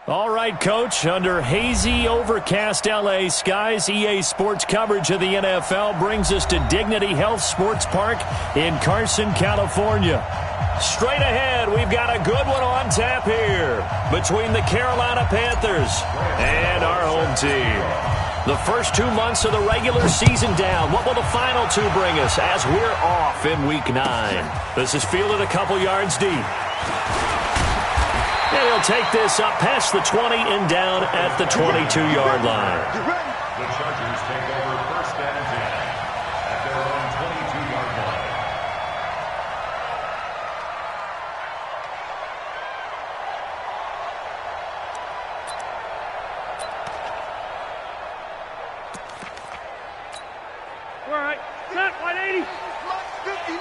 All right, Coach, under hazy, overcast L.A. skies, EA Sports coverage of the NFL brings us to Dignity Health Sports Park in Carson, California. Straight ahead, we've got a good one on tap here between the Carolina Panthers and our home team. The first 2 months of the regular season down. What will the final two bring us as we're off in Week 9? This is fielded a couple yards deep. And he'll take this up past the 20 and down at the 22-yard line. The Chargers take over first and 10 at their own 22-yard line. All right, set 180. 59.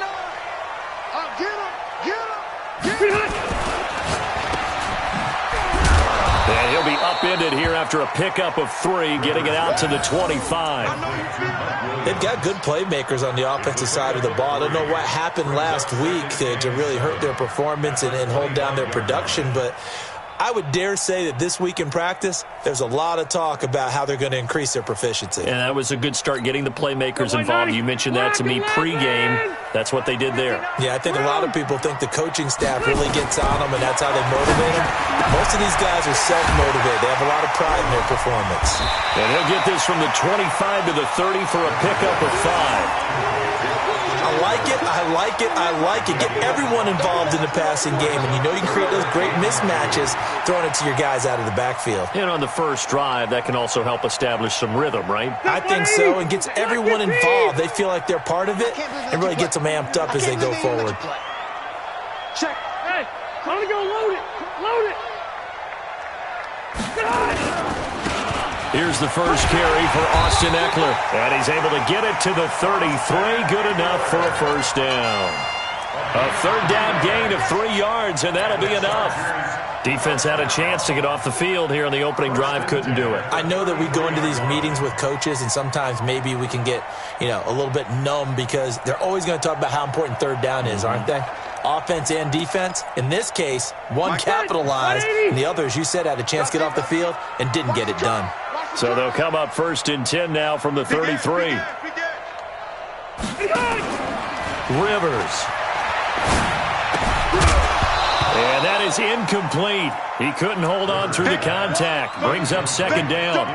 Get him, get him, get him. And he'll be upended here after a pickup of 3, getting it out to the 25. They've got good playmakers on the offensive side of the ball. I don't know what happened last week to really hurt their performance and hold down their production, but I would dare say that this week in practice, there's a lot of talk about how they're going to increase their proficiency. And that was a good start getting the playmakers involved. You mentioned that to me pregame. That's what they did there. Yeah, I think a lot of people think the coaching staff really gets on them, and that's how they motivate them. Most of these guys are self-motivated. They have a lot of pride in their performance. And he'll get this from the 25 to the 30 for a pickup of 5. I like it, I like it, I like it. Get everyone involved in the passing game, and you know you can create those great mismatches throwing it to your guys out of the backfield. And on the first drive, that can also help establish some rhythm, right? I think so, and gets everyone involved. They feel like they're part of it, and really gets them amped up as they go forward. Check. Hey, time to go load it. Load it. Here's the first carry for Austin Eckler. And he's able to get it to the 33. Good enough for a first down. A third down gain of 3 yards, and that'll be enough. Defense had a chance to get off the field here on the opening drive, couldn't do it. I know that we go into these meetings with coaches, and sometimes maybe we can get, a little bit numb because they're always going to talk about how important third down is, aren't they? Offense and defense. In this case, one capitalized, and the other, as you said, had a chance to get off the field and didn't get it done. So they'll come up first and 10 now from the 33. Rivers. And that is incomplete. He couldn't hold on through the contact. Brings up second down.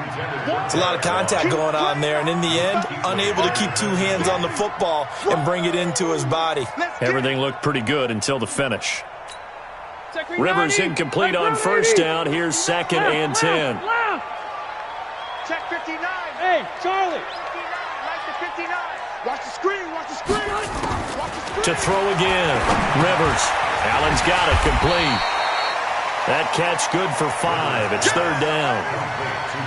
It's a lot of contact going on there, and in the end, unable to keep 2 hands on the football and bring it into his body. Everything looked pretty good until the finish. Rivers incomplete on first down. Here's second and 10. Check 59. Hey, Charlie. 59, right to 59. Watch the screen, watch the screen. Watch the screen. To throw again. Rivers. Allen's got it complete. That catch good for 5. It's third down.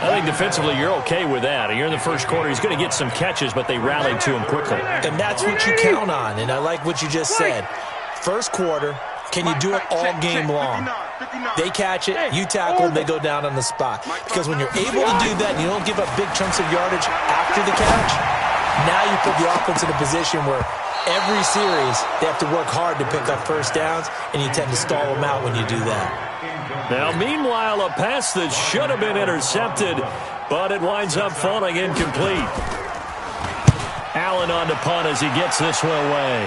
I think defensively you're okay with that. You're in the first quarter. He's going to get some catches, but they rallied to him quickly. And that's what you count on, and I like what you just said. First quarter, can you do it all game long? They catch it, you tackle, and they go down on the spot. Because when you're able to do that and you don't give up big chunks of yardage after the catch, now you put the offense in a position where every series they have to work hard to pick up first downs, and you tend to stall them out when you do that. Now, meanwhile, a pass that should have been intercepted, but it winds up falling incomplete. Allen on to punt as he gets this one away.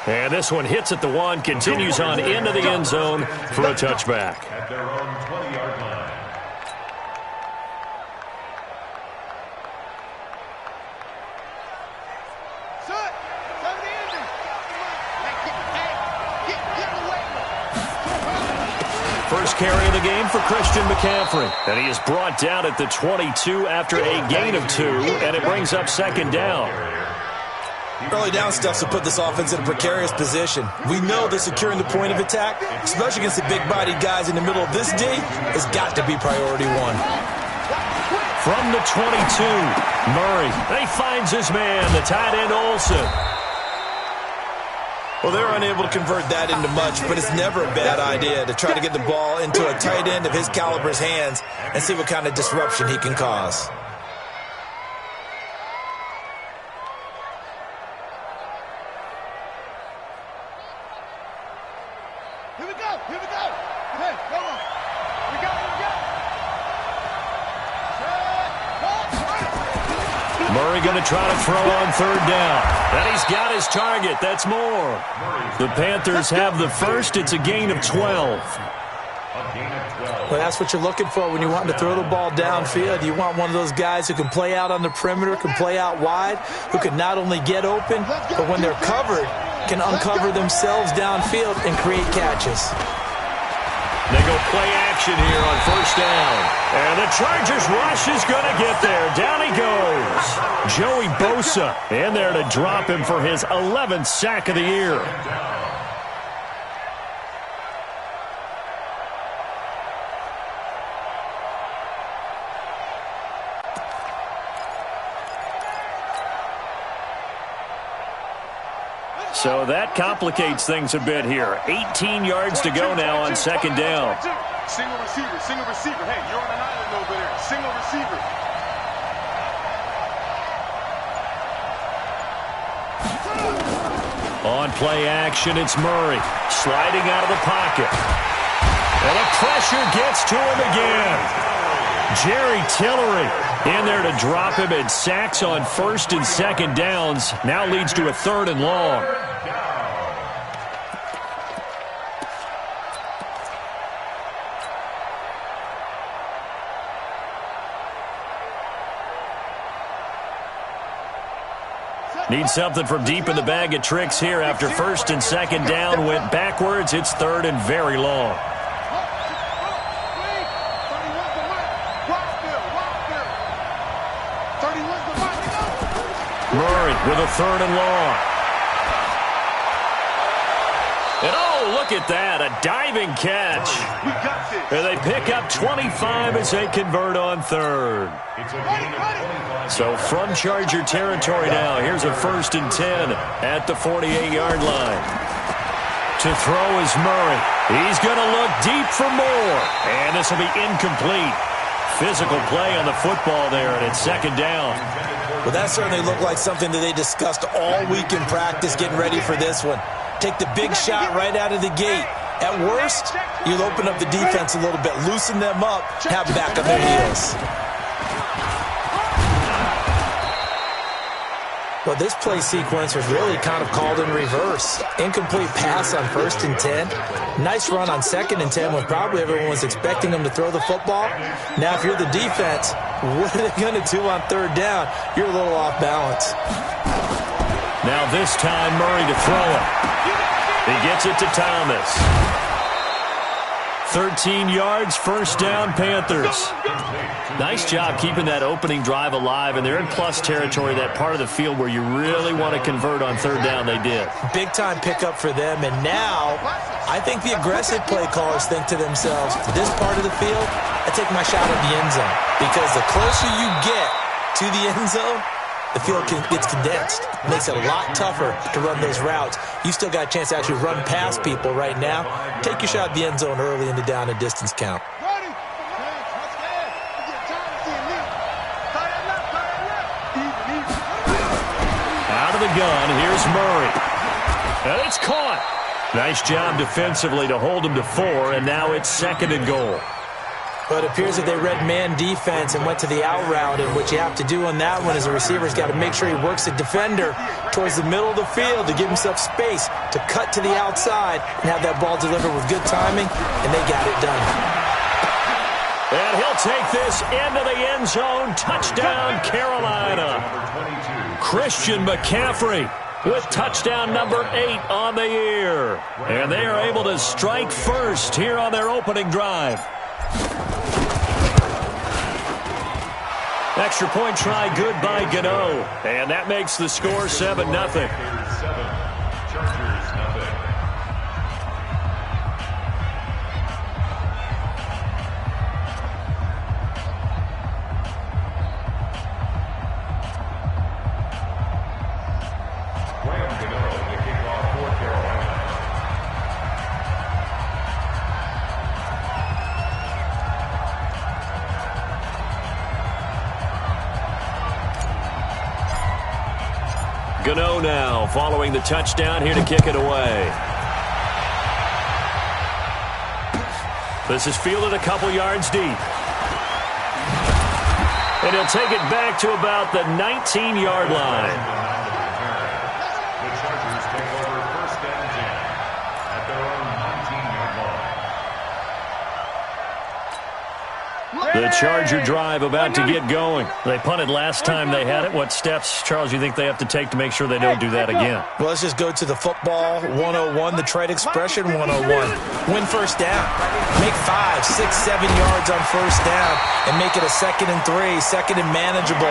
And this one hits at the 1, continues on into the end zone for a touchback. At their own 20-yard line. First carry of the game for Christian McCaffrey. And he is brought down at the 22 after a gain of 2, and it brings up second down. Early down stuff to put this offense in a precarious position. We know that securing the point of attack, especially against the big-bodied guys in the middle of this D, has got to be priority 1. From the 22, Murray. He finds his man, the tight end Olsen. Well, they're unable to convert that into much, but it's never a bad idea to try to get the ball into a tight end of his caliber's hands and see what kind of disruption he can cause. Here we go. Hey, come on. We got it. Murray going to try to throw on third down. And he's got his target. That's more. The Panthers have the first. It's a gain of 12. Well, that's what you're looking for when you want to throw the ball downfield. You want one of those guys who can play out on the perimeter, can play out wide, who can not only get open, but when they're covered, can uncover themselves downfield and create catches. They go play action here on first down. And the Chargers rush is going to get there. Down he goes. Joey Bosa in there to drop him for his 11th sack of the year. So that complicates things a bit here. 18 yards to go now on second down. Single receiver. Hey, you're on an island over there. Single receiver. On play action, it's Murray. Sliding out of the pocket. And the pressure gets to him again. Jerry Tillery in there to drop him, and sacks on first and second downs. Now leads to a third and long. Need something from deep in the bag of tricks here after first and second down went backwards. It's third and very long. Murray with a third and long. And oh, look at that, a diving catch. And they pick up 25 as they convert on third. So from Charger territory now, here's a first and 10 at the 48-yard line. To throw is Murray. He's going to look deep for more. And this will be incomplete. Physical play on the football there, and it's second down. Well, that certainly looked like something that they discussed all week in practice, getting ready for this one. Take the big shot right out of the gate. At worst, you'll open up the defense a little bit, loosen them up, have them back on their heels. Well, this play sequence was really kind of called in reverse. Incomplete pass on first and 10. Nice run on second and 10 when probably everyone was expecting them to throw the football. Now, if you're the defense, what are they going to do on third down? You're a little off balance. Now this time, Murray to throw it. He gets it to Thomas. 13 yards, first down, Panthers. Nice job keeping that opening drive alive, and they're in plus territory, that part of the field where you really want to convert on third down. They did. Big-time pickup for them, and now I think the aggressive play callers think to themselves, this part of the field, I take my shot at the end zone, because the closer you get to the end zone, the field gets condensed. It makes it a lot tougher to run those routes. You still got a chance to actually run past people right now. Take your shot at the end zone early in the down and distance count. Out of the gun, here's Murray. And it's caught. Nice job defensively to hold him to 4, and now it's second and goal. But it appears that they read man defense and went to the out route, and what you have to do on that one is the receiver's got to make sure he works the defender towards the middle of the field to give himself space to cut to the outside and have that ball delivered with good timing, and they got it done. And he'll take this into the end zone. Touchdown, Carolina. Christian McCaffrey with touchdown number 8 on the year. And they are able to strike first here on their opening drive. Extra point try good by Gano. And that makes the score 7-0. Gano now following the touchdown here to kick it away. This is fielded a couple yards deep. And he'll take it back to about the 19-yard line. The Chargers take over first and 10 at their own 19-yard line. The Charger drive about to get going. They punted last time they had it. What steps, Charles, you think they have to take to make sure they don't do that again? Well, let's just go to the football 101, the trade expression 101. Win first down. Make 5, 6, 7 yards on first down and make it a 2nd and 3, 2nd and manageable.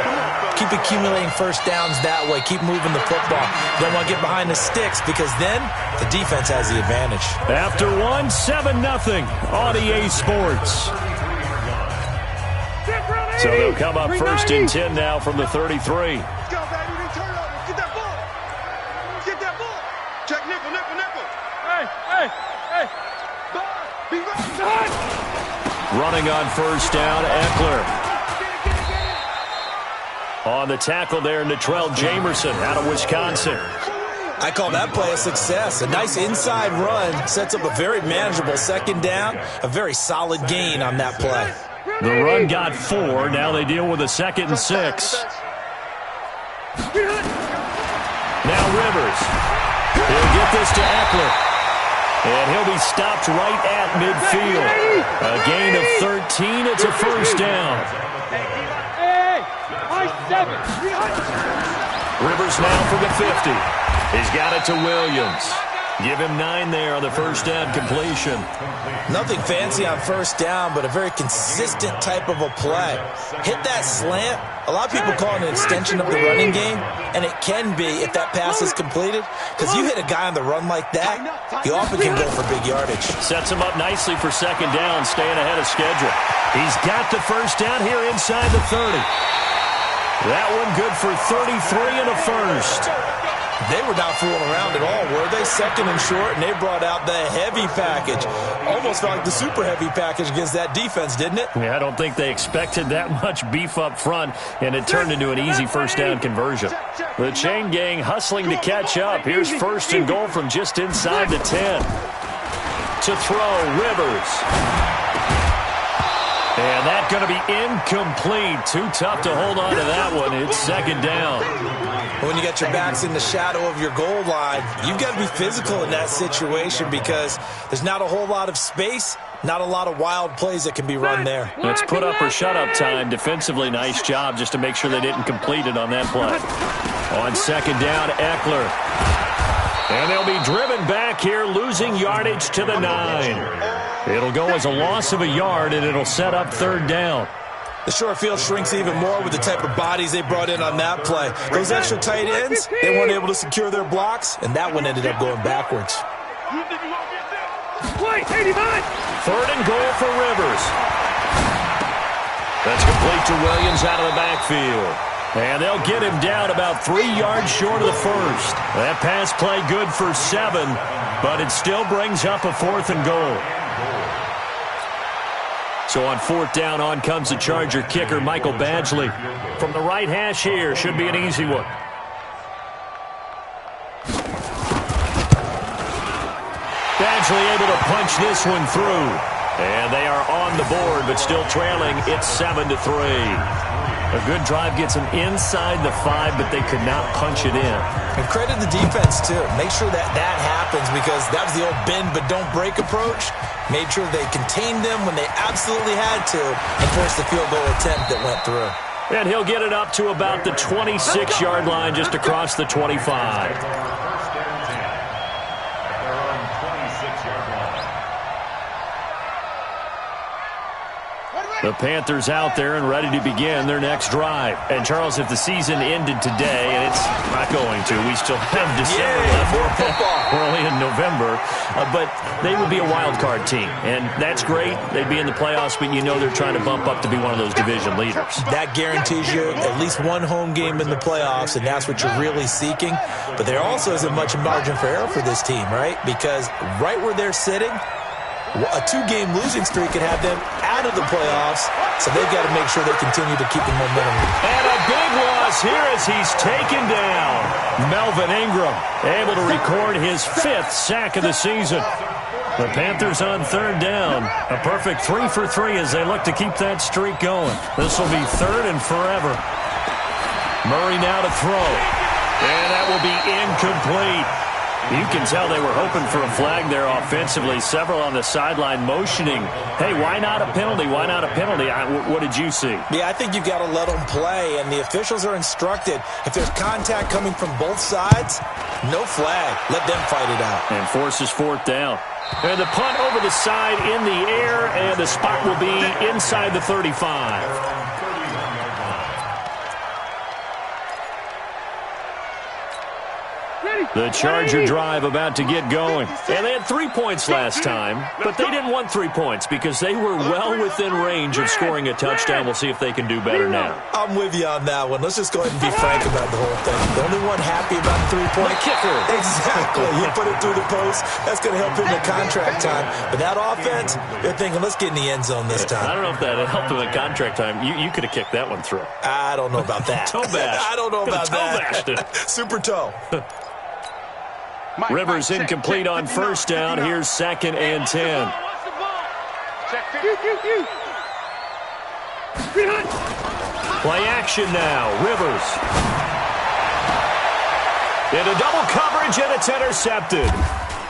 Keep accumulating first downs that way. Keep moving the football. Don't want to get behind the sticks because then the defense has the advantage. After 7-0 on EA Sports. So they'll come up first and 10 now from the 33. Let's go, baby. Turn over. Get that ball. Get that ball. Check nickel. Hey. Be right. Running on first down, Eckler. On the tackle there, Natrell Jamerson out of Wisconsin. I call that play a success. A nice inside run sets up a very manageable 2nd down, a very solid gain on that play. The run got 4. Now they deal with a 2nd and 6. Now Rivers. He'll get this to Eckler. And he'll be stopped right at midfield. A gain of 13. It's a first down. Rivers now from the 50. He's got it to Williams. Give him 9 there on the first down completion. Nothing fancy on first down, but a very consistent type of a play. Hit that slant. A lot of people call it an extension of the running game, and it can be if that pass is completed, because you hit a guy on the run like that, he often can go for big yardage. Sets him up nicely for 2nd down, staying ahead of schedule. He's got the first down here inside the 30. That one good for 33 and a first. They were not fooling around at all, were they? 2nd and short, and they brought out the heavy package. Almost felt like the super heavy package against that defense, didn't it? Yeah, I don't think they expected that much beef up front, and it turned into an easy first down conversion. The chain gang hustling to catch up. Here's 1st and goal from just inside the 10. To throw, Rivers. And that's going to be incomplete. Too tough to hold on to that one. It's 2nd down. When you got your backs in the shadow of your goal line, you've got to be physical in that situation because there's not a whole lot of space, not a lot of wild plays that can be run there. Let's put up or shut up time. Defensively, nice job just to make sure they didn't complete it on that play. On 2nd down, Eckler. And they'll be driven back here, losing yardage to the 9. It'll go as a loss of a yard, and it'll set up 3rd down. The short field shrinks even more with the type of bodies they brought in on that play. Those extra tight ends, they weren't able to secure their blocks, and that one ended up going backwards. 3rd and goal for Rivers. That's complete to Williams out of the backfield. And they'll get him down about 3 yards short of the first. That pass play good for 7, but it still brings up a 4th and goal. So on 4th down, on comes the Charger kicker, Michael Badgley. From the right hash here, should be an easy one. Badgley able to punch this one through. And they are on the board, but still trailing. It's 7-3. A good drive gets them inside the 5, but they could not punch it in. And credit the defense, too. Make sure that happens because that was the old bend but don't break approach. Made sure they contained them when they absolutely had to and forced the field goal attempt that went through. And he'll get it up to about the 26-yard line just across the 25. First and 10 at their own 26-yard line. The Panthers out there and ready to begin their next drive. And, Charles, if the season ended today, and it's not going to, we still have December left. More football. We're only in November. But they would be a wild card team. And that's great. They'd be in the playoffs, but you know they're trying to bump up to be one of those division leaders. That guarantees you at least one home game in the playoffs, and that's what you're really seeking. But there also isn't much margin for error for this team, right? Because right where they're sitting, a 2-game losing streak could have them out of the playoffs, so they've got to make sure they continue to keep the momentum. And a big loss here as he's taken down. Melvin Ingram able to record his 5th sack of the season. The Panthers on third down. A perfect 3 for 3 as they look to keep that streak going. This will be third and forever. Murray now to throw. And that will be incomplete. You can tell they were hoping for a flag there offensively. Several on the sideline motioning, hey, why not a penalty? Why not a penalty? What did you see? Yeah, I think you've got to let them play, and the officials are instructed. If there's contact coming from both sides, no flag. Let them fight it out. And forces fourth down. And the punt over the side in the air, and the spot will be inside the 35. The Charger drive about to get going. And they had 3 points last time, but they didn't want 3 points because they were well within range of scoring a touchdown. We'll see if they can do better now. I'm with you on that one. Let's just go ahead and be frank about the whole thing. The only one happy about the 3-point kicker. Exactly. He put it through the post. That's going to help him in contract time. But that offense, they're thinking, let's get in the end zone this time. I don't know if that helped him in contract time. You could have kicked that one through. I don't know about that. Toe bash. I don't know about that. Toe bashed it. Super toe. Rivers incomplete on first down. Here's 2nd and 10. Play action now. Rivers. Into double coverage, and it's intercepted.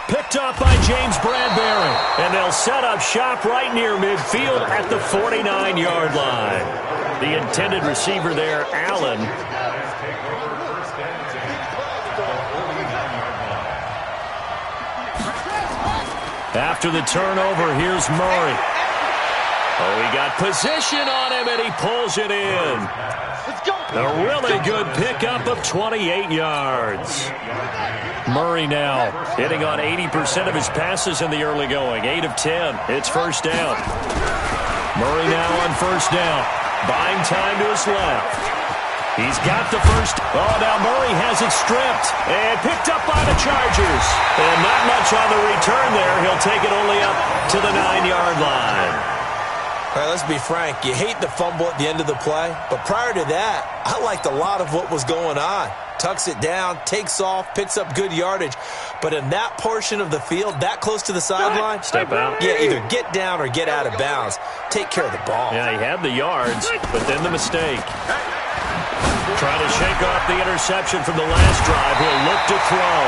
Picked up by James Bradbury. And they'll set up shop right near midfield at the 49-yard line. The intended receiver there, Allen. After the turnover, here's Murray. Oh, he got position on him, and he pulls it in. A really good pickup of 28 yards. Murray now hitting on 80% of his passes in the early going. 8 of 10. It's first down. Murray now on first down. Buying time to his left. He's got the first. Oh, now Murray has it stripped and picked up by the Chargers. And not much on the return there. He'll take it only up to the 9-yard line. All right, let's be frank. You hate the fumble at the end of the play. But prior to that, I liked a lot of what was going on. Tucks it down, takes off, picks up good yardage. But in that portion of the field, that close to the sideline, step out. Yeah, either get down or get out of bounds. Take care of the ball. Yeah, he had the yards, but then the mistake. Trying to shake off the interception from the last drive. He'll look to throw.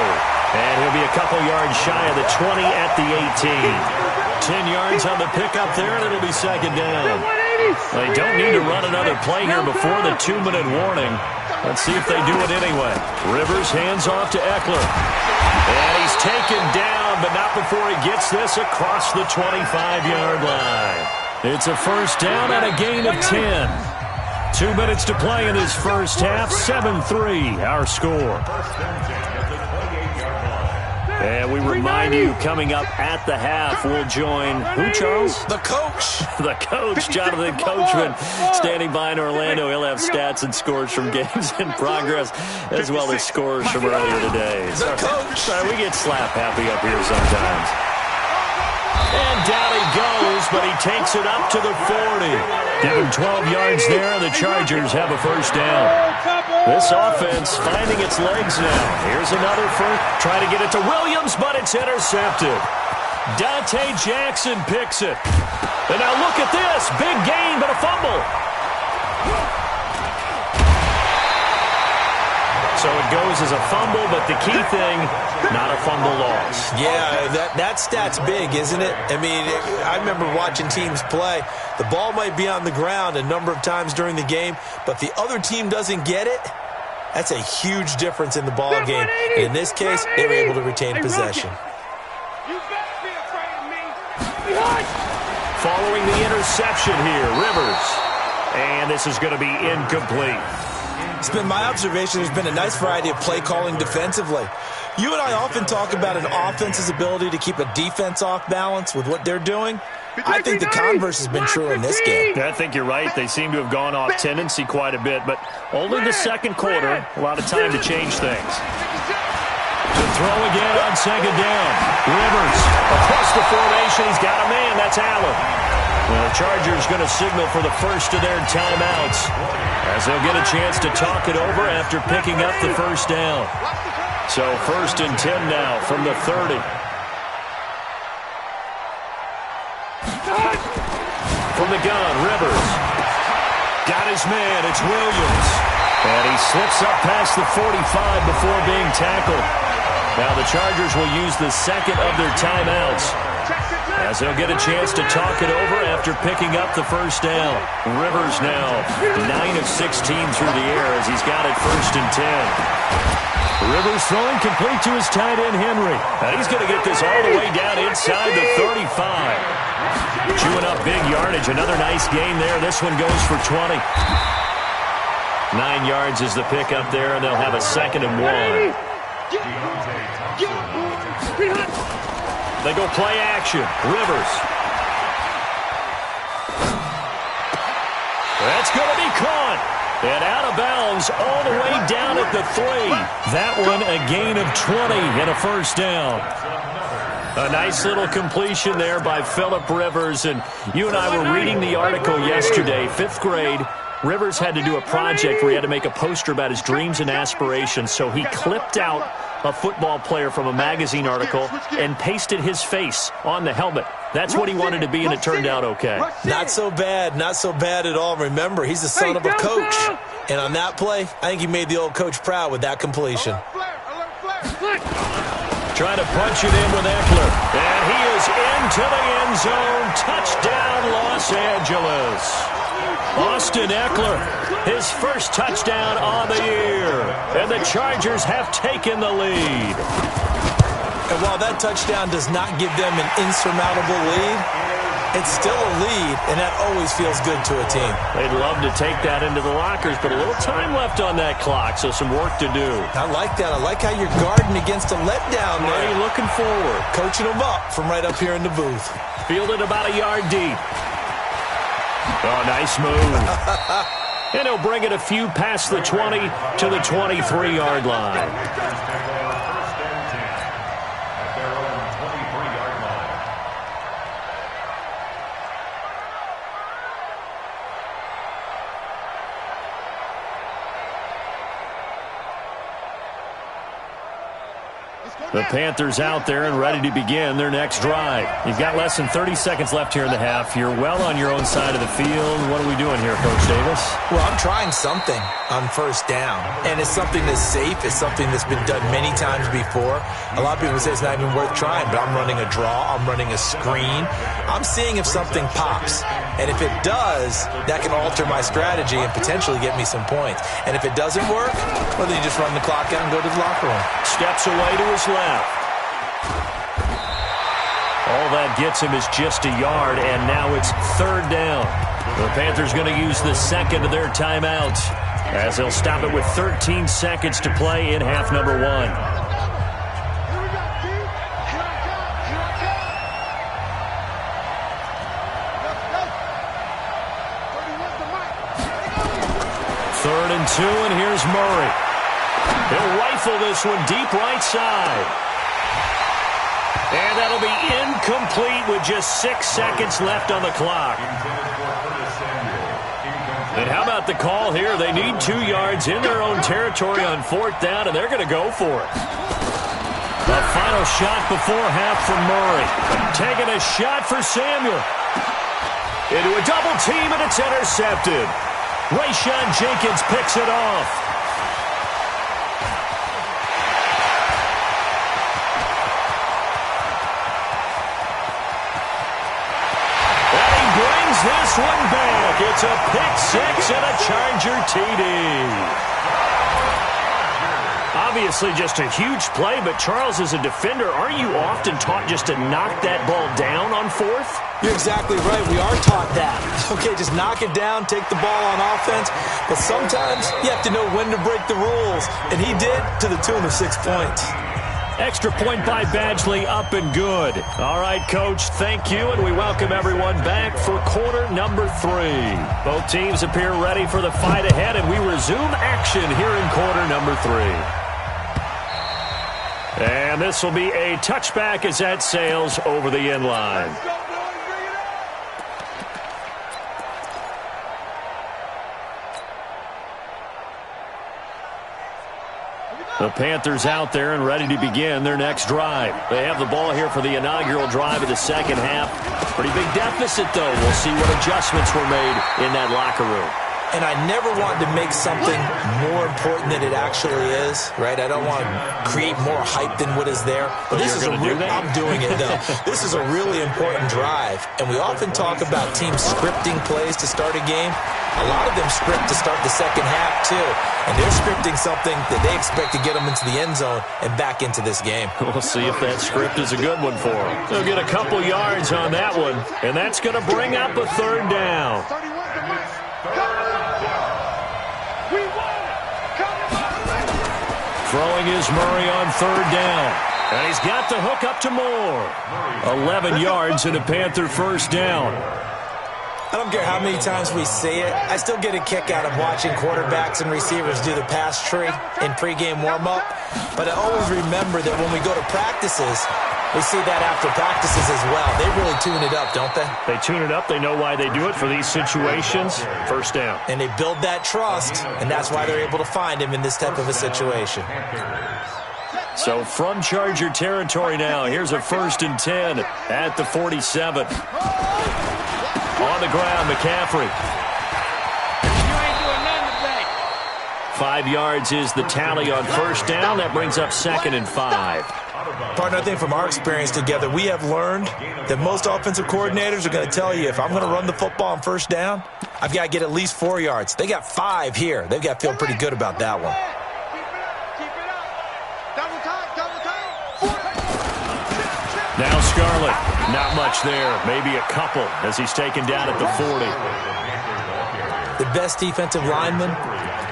And he'll be a couple yards shy of the 20 at the 18. 10 yards on the pickup there, and it'll be second down. They don't need to run another play here before the 2-minute warning. Let's see if they do it anyway. Rivers hands off to Eckler. And he's taken down, but not before he gets this across the 25-yard line. It's a first down and a gain of 10. 2 minutes to play in this first half. 7-3, our score. And we remind you, coming up at the half, we'll join, who, Charles? The coach. The coach, Jonathan Coachman, standing by in Orlando. He'll have stats and scores from games in progress, as well as scores from earlier today. The coach. Sorry, we get slap happy up here sometimes. And down he goes, but he takes it up to the 40. Give him 12 yards there, and the Chargers have a first down. This offense finding its legs now. Here's another first. Try to get it to Williams, but it's intercepted. Dante Jackson picks it. And now look at this. Big gain, but a fumble. So it goes as a fumble, but the key thing, not a fumble loss. Yeah, that stat's big, isn't it? I mean, I remember watching teams play. The ball might be on the ground a number of times during the game, but the other team doesn't get it. That's a huge difference in the ball game. And in this case, they were able to retain possession. Following the interception here, Rivers. And this is going to be incomplete. It's been my observation there's been a nice variety of play calling defensively. You and I often talk about an offense's ability to keep a defense off balance with what they're doing. I think the converse has been true in this game. I think you're right. They seem to have gone off tendency quite a bit, but only the second quarter, a lot of time to change things. To throw again on second down. Rivers across the formation. He's got a man. That's Allen. Well, the Chargers going to signal for the first of their timeouts as they'll get a chance to talk it over after picking up the first down. So 1st and 10 now from the 30. From the gun, Rivers. Got his man, it's Williams. And he slips up past the 45 before being tackled. Now the Chargers will use the second of their timeouts, as they'll get a chance to talk it over after picking up the first down. Rivers now 9 of 16 through the air as he's got it 1st and 10. Rivers throwing complete to his tight end, Henry. And he's going to get this all the way down inside the 35. Chewing up big yardage. Another nice gain there. This one goes for 20. 9 yards is the pick up there, and they'll have a 2nd and 1. They go play action. Rivers. That's going to be caught. And out of bounds all the way down at the 3. That one a gain of 20 and a 1st down. A nice little completion there by Phillip Rivers. And you and I were reading the article yesterday, 5th grade. Rivers had to do a project where he had to make a poster about his dreams and aspirations. So he clipped out a football player from a magazine article and pasted his face on the helmet. That's what he wanted to be, and it turned out okay. Not so bad. Not so bad at all. Remember, he's the son of a coach. And on that play, I think he made the old coach proud with that completion. Trying to punch it in with Eckler. And he is into the end zone. Touchdown, Los Angeles. Austin Eckler, his first touchdown on the year. And the Chargers have taken the lead. And while that touchdown does not give them an insurmountable lead, it's still a lead, and that always feels good to a team. They'd love to take that into the lockers, but a little time left on that clock, so some work to do. I like that. I like how you're guarding against a letdown there. Already looking forward. Coaching them up from right up here in the booth. Fielded about a yard deep. Oh, nice move. And he'll bring it a few past the 20 to the 23-yard line. The Panthers out there and ready to begin their next drive. You've got less than 30 seconds left here in the half. You're well on your own side of the field. What are we doing here, Coach Davis? Well, I'm trying something on 1st down. And it's something that's safe. It's something that's been done many times before. A lot of people say it's not even worth trying, but I'm running a draw. I'm running a screen. I'm seeing if something pops. And if it does, that can alter my strategy and potentially get me some points. And if it doesn't work, well, then you just run the clock out and go to the locker room. Steps away to his left. All that gets him is just a yard, and now it's 3rd down. The Panthers going to use the 2nd of their timeouts, as they'll stop it with 13 seconds to play in half number 1. Third and 2, and here's Murray. He'll rifle this one deep right side. And that'll be incomplete with just 6 seconds left on the clock. And how about the call here? They need 2 yards in their own territory on 4th down, and they're going to go for it. A final shot before half from Murray. Taking a shot for Samuel. Into a double team, and it's intercepted. Rayshawn Jenkins picks it off. This one back. It's a pick 6 and a Charger TD. Obviously just a huge play, but Charles, as a defender, aren't you often taught just to knock that ball down on 4th? You're exactly right. We are taught that. Okay, just knock it down, take the ball on offense. But sometimes you have to know when to break the rules. And he did, to the tune of 6 points. Extra point by Badgley, up and good. All right, Coach, thank you, and we welcome everyone back for quarter number 3. Both teams appear ready for the fight ahead, and we resume action here in quarter number 3. And this will be a touchback as that sails over the end line. The Panthers out there and ready to begin their next drive. They have the ball here for the inaugural drive of the second half. Pretty big deficit, though. We'll see what adjustments were made in that locker room. And I never want to make something more important than it actually is, right? I don't want to create more hype than what is there. But this is I'm doing it, though. This is a really important drive. And we often talk about teams scripting plays to start a game. A lot of them script to start the second half, too. And they're scripting something that they expect to get them into the end zone and back into this game. We'll see if that script is a good one for them. They'll get a couple yards on that one. And that's going to bring up a third down. Throwing is Murray on third down. And he's got the hook up to Moore. 11 yards and a Panther first down. I don't care how many times we see it. I still get a kick out of watching quarterbacks and receivers do the pass tree in pregame warm-up. But I always remember that when we go to practices, we see that after practices as well. They really tune it up, don't they? They tune it up. They know why they do it for these situations. First down. And they build that trust, and that's why they're able to find him in this type of a situation. So from Charger territory now, here's a 1st and 10 at the 47. On the ground, McCaffrey. You ain't doing nothing today. 5 yards is the tally on first down. That brings up 2nd and 5. Partner, I think from our experience together, we have learned that most offensive coordinators are going to tell you, if I'm going to run the football on first down, I've got to get at least 4 yards. They got 5 here. They've got to feel pretty good about that one. Now Scarlett, not much there, maybe a couple as he's taken down at the 40. The best defensive linemen,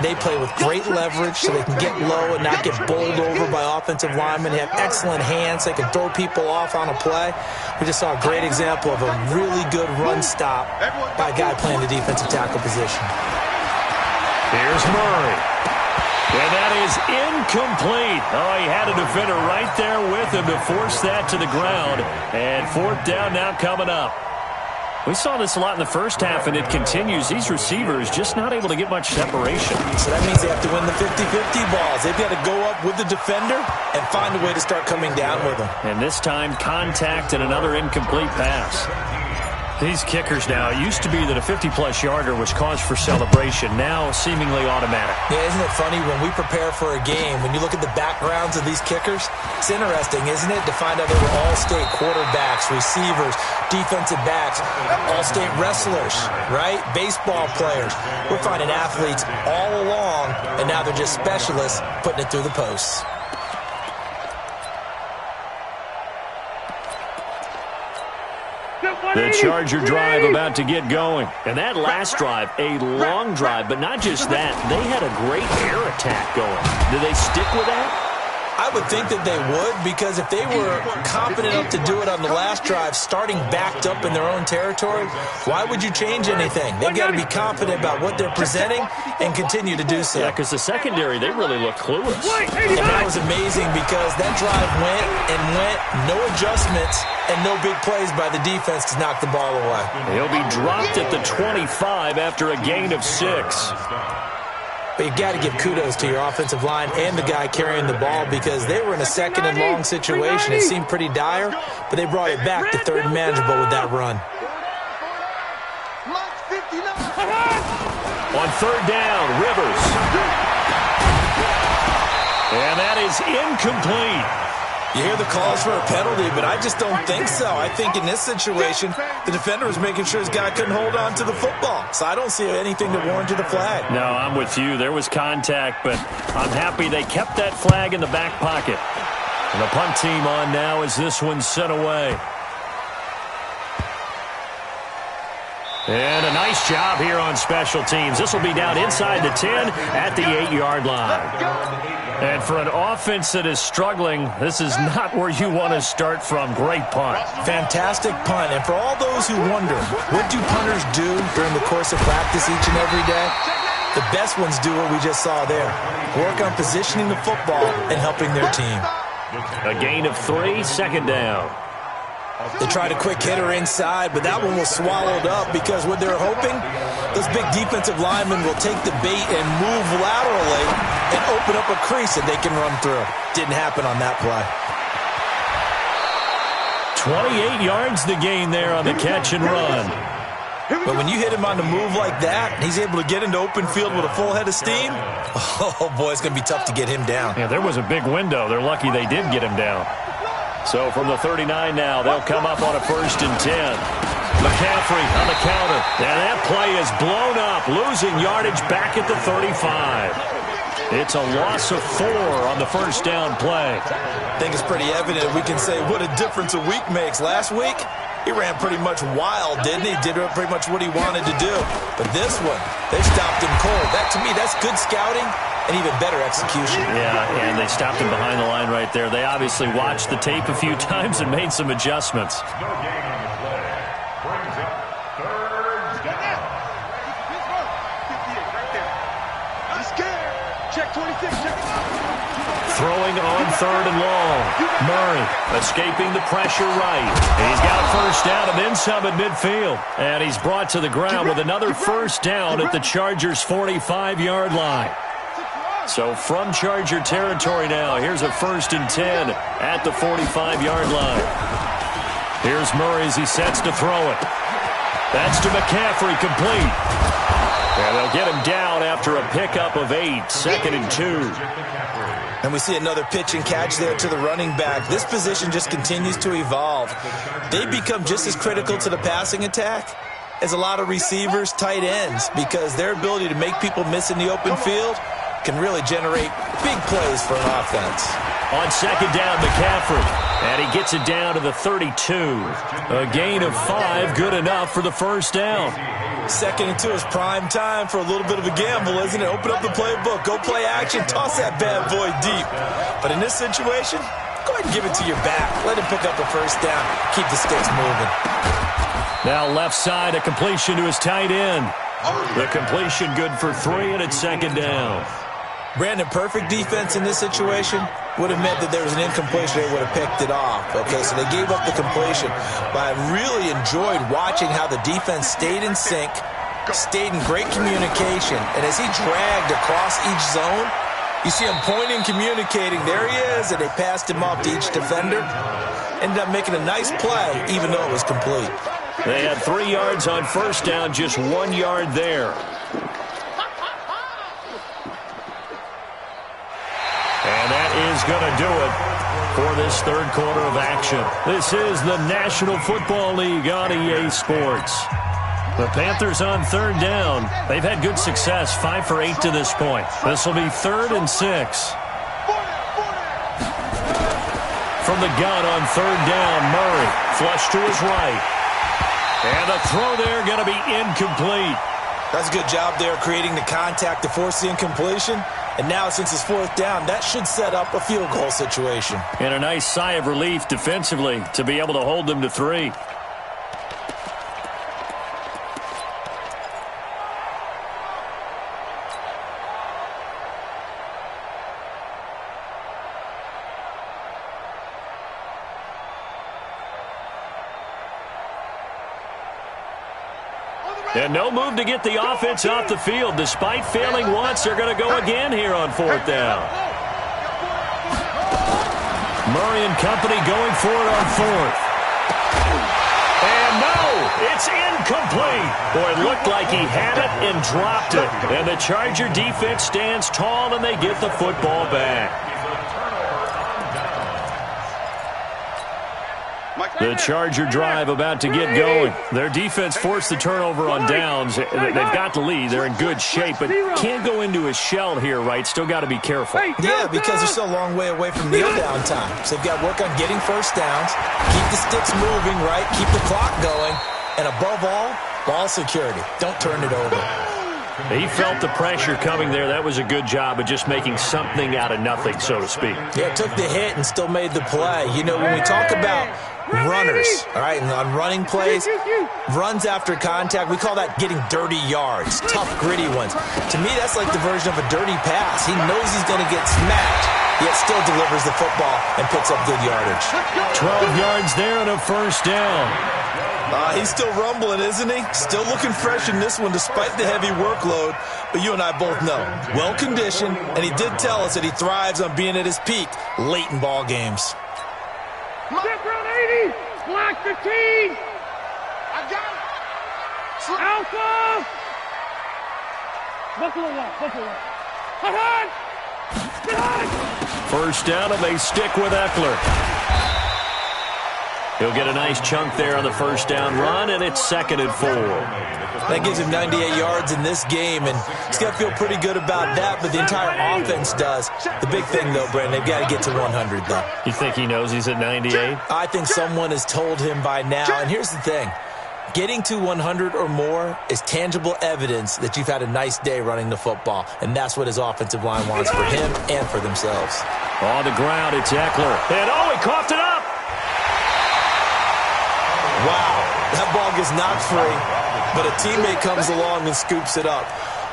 they play with great leverage so they can get low and not get bowled over by offensive linemen. They have excellent hands. They can throw people off on a play. We just saw a great example of a really good run stop by a guy playing the defensive tackle position. Here's Murray. And that is incomplete. Oh, he had a defender right there with him to force that to the ground. And 4th down now coming up. We saw this a lot in the first half, and it continues. These receivers just not able to get much separation. So that means they have to win the 50-50 balls. They've got to go up with the defender and find a way to start coming down with them. And this time, contact and another incomplete pass. These kickers now, it used to be that a 50-plus yarder was cause for celebration. Now, seemingly automatic. Yeah, isn't it funny when we prepare for a game, when you look at the backgrounds of these kickers, it's interesting, isn't it, to find out they were all-state quarterbacks, receivers, defensive backs, all-state wrestlers, right? Baseball players. We're finding athletes all along, and now they're just specialists putting it through the posts. The Charger drive about to get going. And that last drive, a long drive, but not just that. They had a great air attack going. Do they stick with that? I would think that they would, because if they were confident enough to do it on the last drive, starting backed up in their own territory, why would you change anything? They've got to be confident about what they're presenting and continue to do so. Yeah, because the secondary, they really look clueless. And that was amazing because that drive went and went, no adjustments, and no big plays by the defense to knock the ball away. He'll be dropped at the 25 after a gain of 6. But you've got to give kudos to your offensive line and the guy carrying the ball, because they were in a 2nd and long situation. It seemed pretty dire, but they brought it back to 3rd and manageable with that run. On 3rd down, Rivers. And that is incomplete. You hear the calls for a penalty, but I just don't think so. I think in this situation, the defender was making sure his guy couldn't hold on to the football. So I don't see anything that warranted a flag. No, I'm with you. There was contact, but I'm happy they kept that flag in the back pocket. And the punt team on now as this one's sent away. And a nice job here on special teams. This will be down inside the 10 at the 8-yard line. And for an offense that is struggling, this is not where you want to start from. Great punt. Fantastic punt. And for all those who wonder, what do punters do during the course of practice each and every day? The best ones do what we just saw there. Work on positioning the football and helping their team. A gain of 3, 2nd down. They tried a quick hitter inside, but that one was swallowed up because what they're hoping, those big defensive linemen will take the bait and move laterally and open up a crease that they can run through. Didn't happen on that play. 28 yards to gain there on the catch and run. But when you hit him on the move like that, he's able to get into open field with a full head of steam, oh boy, it's going to be tough to get him down. Yeah, there was a big window. They're lucky they did get him down. So from the 39 now, they'll come up on a 1st and 10. McCaffrey on the counter. And that play is blown up, losing yardage back at the 35. It's a loss of 4 on the 1st down play. I think it's pretty evident we can say what a difference a week makes. Last week, he ran pretty much wild, didn't he? Did pretty much what he wanted to do. But this one, they stopped him cold. That, to me, that's good scouting and even better execution. Yeah, and they stopped him behind the line right there. They obviously watched the tape a few times and made some adjustments. No gain on the play. Brings up 3rd down. I'm scared. Check 26. Check it out. Throwing on 3rd and long. Murray escaping the pressure right. He's got a 1st down and then some at midfield. And he's brought to the ground with another 1st down at the Chargers' 45-yard line. So from Charger territory now, here's a 1st and 10 at the 45-yard line. Here's Murray as he sets to throw it. That's to McCaffrey, complete. And they'll get him down after a pickup of 8, 2nd and 2. And we see another pitch and catch there to the running back. This position just continues to evolve. They become just as critical to the passing attack as a lot of receivers, tight ends, because their ability to make people miss in the open field can really generate big plays for an offense. On 2nd down, McCaffrey. And he gets it down to the 32. A gain of 5, good enough for the 1st down. 2nd and 2 is prime time for a little bit of a gamble, isn't it? Open up the playbook, go play action, toss that bad boy deep. But in this situation, go ahead and give it to your back. Let him pick up a 1st down. Keep the sticks moving. Now left side, a completion to his tight end. The completion good for 3, and it's 2nd down. Brandon, perfect defense in this situation would have meant that there was an incompletion. They would have picked it off. Okay, so they gave up the completion. But I really enjoyed watching how the defense stayed in sync, stayed in great communication. And as he dragged across each zone, you see him pointing, communicating. There he is, and they passed him off to each defender. Ended up making a nice play, even though it was complete. They had 3 yards on 1st down, just 1 yard there. And that is going to do it for this 3rd quarter of action. This is the National Football League on EA Sports. The Panthers on 3rd down. They've had good success, 5 for 8 to this point. This will be 3rd and 6. From the gun on 3rd down, Murray flush to his right. And the throw there going to be incomplete. That's a good job there creating the contact to force the incompletion. And now, since it's 4th down, that should set up a field goal situation. And a nice sigh of relief defensively to be able to hold them to 3. And no move to get the offense off the field. Despite failing once, they're going to go again here on 4th down. Murray and company going for it on 4th. And no, it's incomplete. Boy, it looked like he had it and dropped it. And the Charger defense stands tall and they get the football back. The Charger drive about to get going. Their defense forced the turnover on downs. They've got the lead. They're in good shape, but can't go into a shell here, right? Still got to be careful. Yeah, because they're still a long way away from kneel down time. So they've got to work on getting 1st downs, keep the sticks moving, right? Keep the clock going. And above all, ball security. Don't turn it over. He felt the pressure coming there. That was a good job of just making something out of nothing, so to speak. Yeah, took the hit and still made the play. You know, when we talk about runners, all right, and on running plays, runs after contact, we call that getting dirty yards, tough, gritty ones. To me, that's like the version of a dirty pass. He knows he's going to get smacked, yet still delivers the football and picks up good yardage. 12 yards there and a first down. He's still rumbling, isn't he? Still looking fresh in this one despite the heavy workload. But you and I both know, well-conditioned, and he did tell us that he thrives on being at his peak late in ball games. Different 80. Black 15. I got it. Alpha. Buffalo left. Buffalo left. Hot, hot. Get on. First down, and they stick with Eckler. He'll get a nice chunk there on the first down run, and it's 2nd and 4. That gives him 98 yards in this game, and he's got to feel pretty good about that, but the entire offense does. The big thing, though, Brandon, they've got to get to 100, though. You think he knows he's at 98? I think someone has told him by now, and here's the thing. Getting to 100 or more is tangible evidence that you've had a nice day running the football, and that's what his offensive line wants for him and for themselves. On the ground, it's Eckler. And, he coughed it up! Wow, that ball gets knocked free, but a teammate comes along and scoops it up.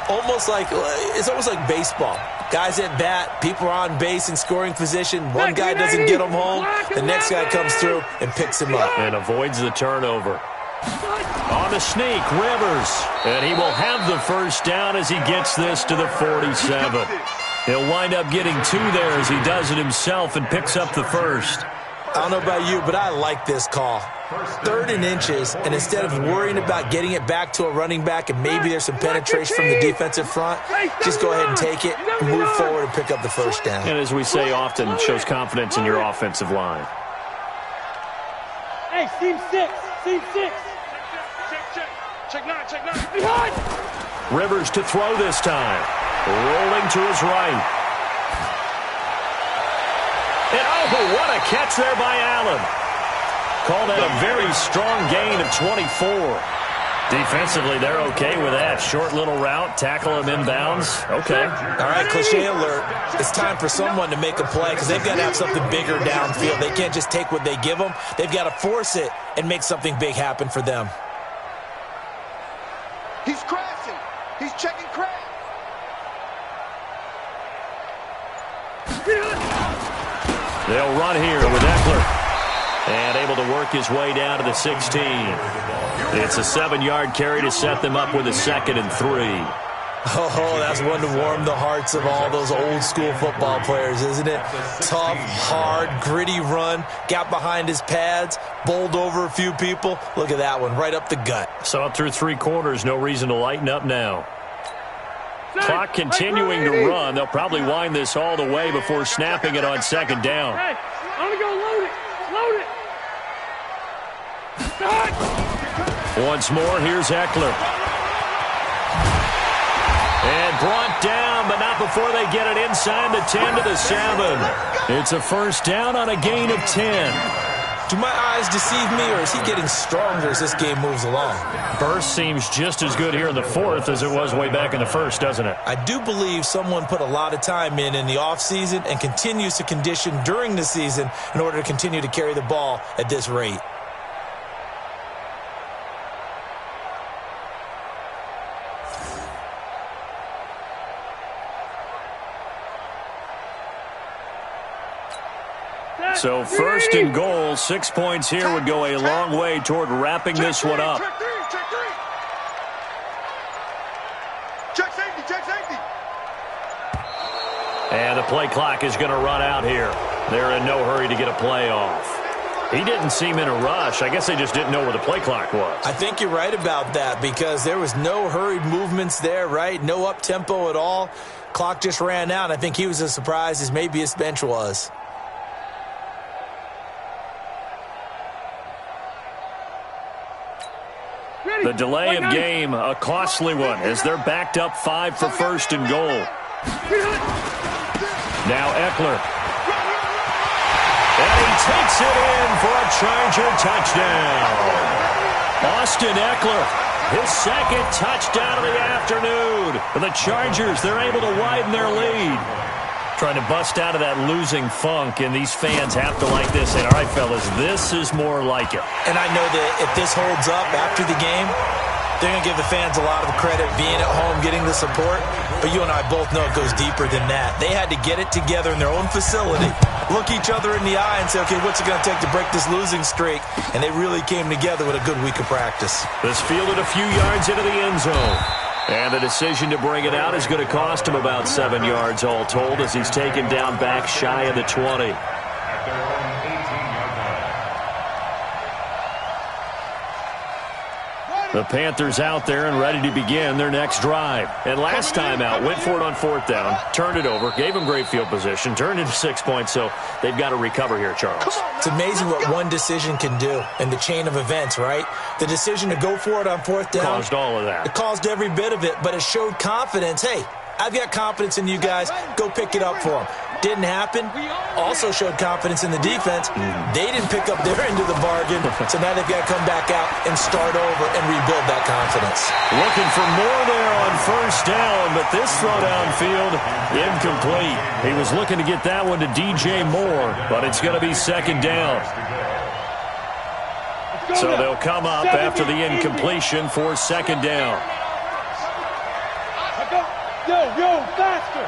It's almost like baseball. Guys at bat, people are on base in scoring position. One guy doesn't get him home, the next guy comes through and picks him up. And avoids the turnover. On the sneak, Rivers. And he will have the first down as he gets this to the 47. He'll wind up getting 2 there as he does it himself and picks up the first. I don't know about you, but I like this call. 3rd and inches, and instead of worrying about getting it back to a running back and maybe there's some penetration from the defensive front, just go ahead and take it, move forward, and pick up the first down. And as we say often, it shows confidence in your offensive line. Hey, seam 6. Seam 6. Check 9. Check 9. Behind. Rivers to throw this time. Rolling to his right. And what a catch there by Allen. Call that a very strong gain of 24. Defensively, they're okay with that. Short little route, tackle him inbounds. Okay. All right, cliche alert. It's time for someone to make a play because they've got to have something bigger downfield. They can't just take what they give them. They've got to force it and make something big happen for them. He's crashing. He's checking crash. They'll run here with Eckler. And able to work his way down to the 16. It's a 7-yard carry to set them up with a 2nd and 3. Oh, that's one to warm the hearts of all those old-school football players, isn't it? Tough, hard, gritty run, got behind his pads, bowled over a few people. Look at that one, right up the gut. So up through 3 quarters, no reason to lighten up now. Clock continuing to run. They'll probably wind this all the way before snapping it on 2nd down. Hey, I'm going to go load it. Load it. Start. Once more, here's Eckler. And brought down, but not before they get it inside the 10 to the 7. It's a first down on a gain of 10. Do my eyes deceive me, or is he getting stronger as this game moves along? Burst seems just as good here in the 4th as it was way back in the 1st, doesn't it? I do believe someone put a lot of time in the offseason and continues to condition during the season in order to continue to carry the ball at this rate. So 1st and goal, 6 points here would go a long way toward wrapping this one up. Check safety, check safety. And the play clock is going to run out here. They're in no hurry to get a play off. He didn't seem in a rush. I guess they just didn't know where the play clock was. I think you're right about that because there was no hurried movements there, right? No up-tempo at all. Clock just ran out. I think he was as surprised as maybe his bench was. The delay of game, a costly one, as they're backed up 5 for 1st and goal. Now Eckler. And he takes it in for a Charger touchdown. Austin Eckler, his 2nd touchdown of the afternoon. For the Chargers, they're able to widen their lead. Trying to bust out of that losing funk, and these fans have to like this. And all right, fellas, this is more like it. And I know that if this holds up after the game, They're going to give the fans a lot of credit being at home, getting the support. But you and I both know it goes deeper than that. They had to get it together in their own facility, look each other in the eye and say, okay, what's it going to take to break this losing streak? And they really came together with a good week of practice. This fielded a few yards into the end zone. And the decision to bring it out is going to cost him about 7 yards all told as he's taken down back shy of the 20. At their own 18-yard line. The Panthers out there and ready to begin their next drive. And last time out, went for it on 4th down, turned it over, gave them great field position, turned into 6 points, so they've got to recover here, Charles. It's amazing what one decision can do in the chain of events, right? The decision to go for it on 4th down. Caused all of that. It caused every bit of it, but it showed confidence. Hey, I've got confidence in you guys. Go pick it up for them. Didn't happen. Also showed confidence in the defense. They didn't pick up their end of the bargain, so now they've got to come back out and start over and rebuild that confidence. Looking for more there on 1st down, but this throw downfield, incomplete. He was looking to get that one to DJ Moore, but it's going to be 2nd down. So they'll come up after the incompletion for 2nd down. Yo, faster!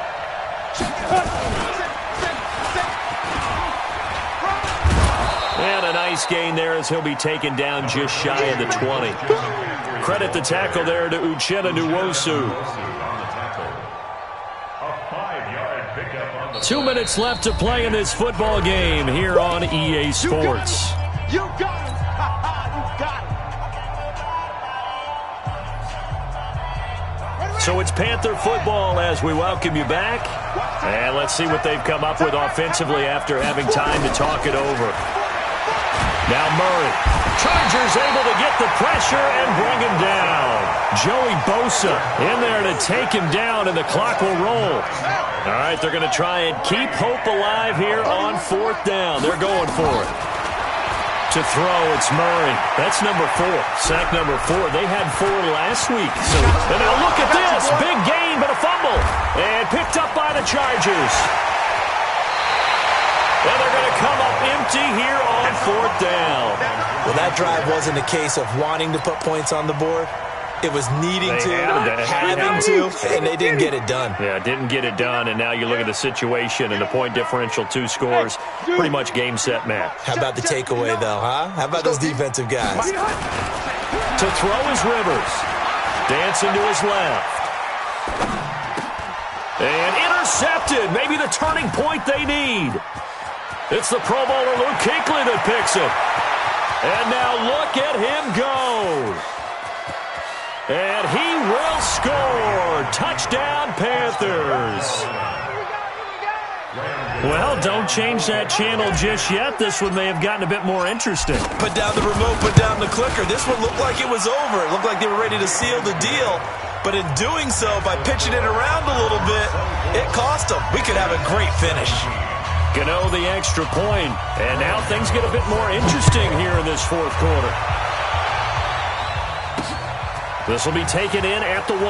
And a nice gain there as he'll be taken down just shy of the 20. Credit the tackle there to Uchenna Nwosu. 2 minutes left to play in this football game here on EA Sports. You got it. You got it. So it's Panther football as we welcome you back. And let's see what they've come up with offensively after having time to talk it over. Now Murray. Chargers able to get the pressure and bring him down. Joey Bosa in there to take him down, and the clock will roll. All right, they're going to try and keep hope alive here on 4th down. They're going for it. To throw, it's Murray. That's number 4. Sack number 4. They had 4 last week. And now look at this. Big gain, but a fumble. And picked up by the Chargers. And they're going to come up empty here on 4th down. Well, that drive wasn't a case of wanting to put points on the board. It was needing to, having to, and they didn't get it done. Yeah, didn't get it done, and now you look at the situation and the point differential, 2 scores, pretty much game, set, match. How about the takeaway, though, huh? How about those defensive guys? To throw is Rivers. Dancing to his left. And intercepted. Maybe the turning point they need. It's the Pro Bowler Luke Kuechly that picks it. And now look at him go. And he will score. Touchdown, Panthers. Well, don't change that channel just yet. This one may have gotten a bit more interesting. Put down the remote, put down the clicker. This one looked like it was over. It looked like they were ready to seal the deal. But in doing so, by pitching it around a little bit, it cost them. We could have a great finish. Gano the extra point. And now things get a bit more interesting here in this 4th quarter. This will be taken in at the 1.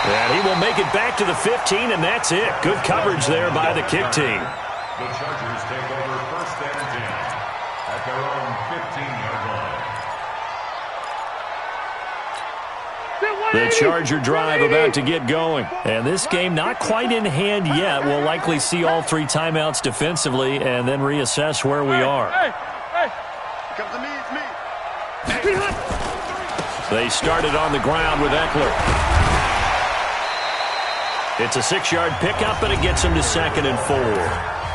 And he will make it back to the 15, and that's it. Good coverage there by the kick team. The Chargers take over 1st and 10 at their own 15-yard line. The Charger drive about to get going. And this game not quite in hand yet. We'll likely see all 3 timeouts defensively and then reassess where we are. Hey. Come to me, it's me. They started on the ground with Eckler. It's a 6-yard pickup, and it gets them to 2nd and 4.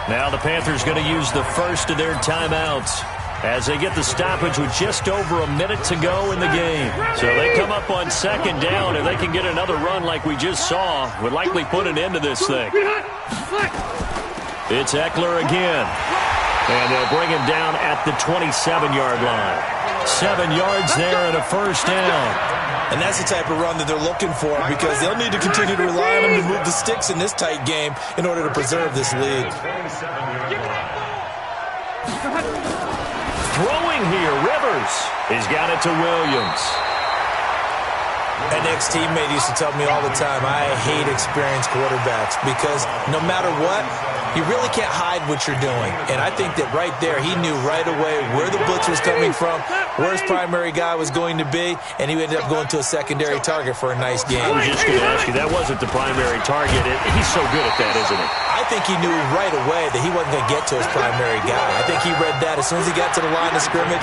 Now the Panthers going to use the first of their timeouts as they get the stoppage with just over a minute to go in the game. So they come up on 2nd down. If they can get another run like we just saw, would likely put an end to this thing. It's Eckler again. And they'll bring him down at the 27-yard line. 7 yards there and a 1st down. And that's the type of run that they're looking for because they'll need to continue to rely on him to move the sticks in this tight game in order to preserve this lead. Throwing here, Rivers. He's got it to Williams. An ex-teammate used to tell me all the time, I hate experienced quarterbacks because no matter what, you really can't hide what you're doing. And I think that right there, he knew right away where the blitz was coming from, where his primary guy was going to be, and he ended up going to a secondary target for a nice game. I was just going to ask you, that wasn't the primary target. He's so good at that, isn't he? I think he knew right away that he wasn't going to get to his primary guy. I think he read that as soon as he got to the line of scrimmage,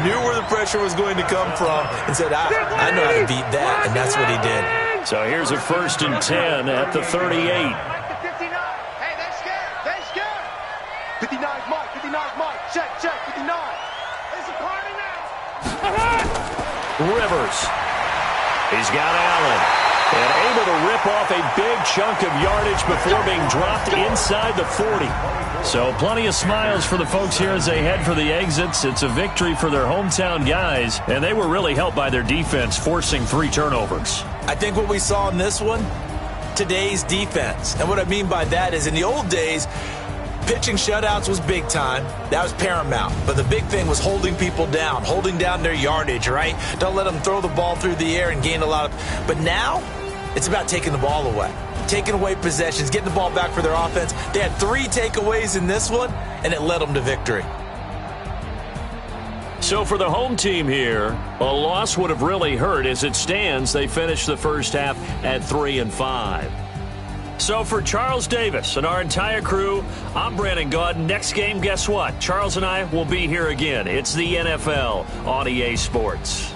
knew where the pressure was going to come from, and said, I know how to beat that, and that's what he did. So here's a 1st and 10 at the 38. Hey, they're scared. They're scared. 59's Mike. 59's Mike. Check. 59. It's a party now. Rivers. He's got Allen. And able to rip off a big chunk of yardage before being dropped inside the 40. So plenty of smiles for the folks here as they head for the exits. It's a victory for their hometown guys, and they were really helped by their defense, forcing 3 turnovers. I think what we saw in this one, today's defense. And what I mean by that is in the old days, pitching shutouts was big time. That was paramount. But the big thing was holding people down, holding down their yardage, right? Don't let them throw the ball through the air and gain a lot of... But now, it's about taking the ball away. Taking away possessions, getting the ball back for their offense. They had 3 takeaways in this one, and it led them to victory. So for the home team here, a loss would have really hurt. As it stands, they finished the first half at 3-5. So for Charles Davis and our entire crew, I'm Brandon Gaudin. Next game, guess what? Charles and I will be here again. It's the NFL on EA Sports.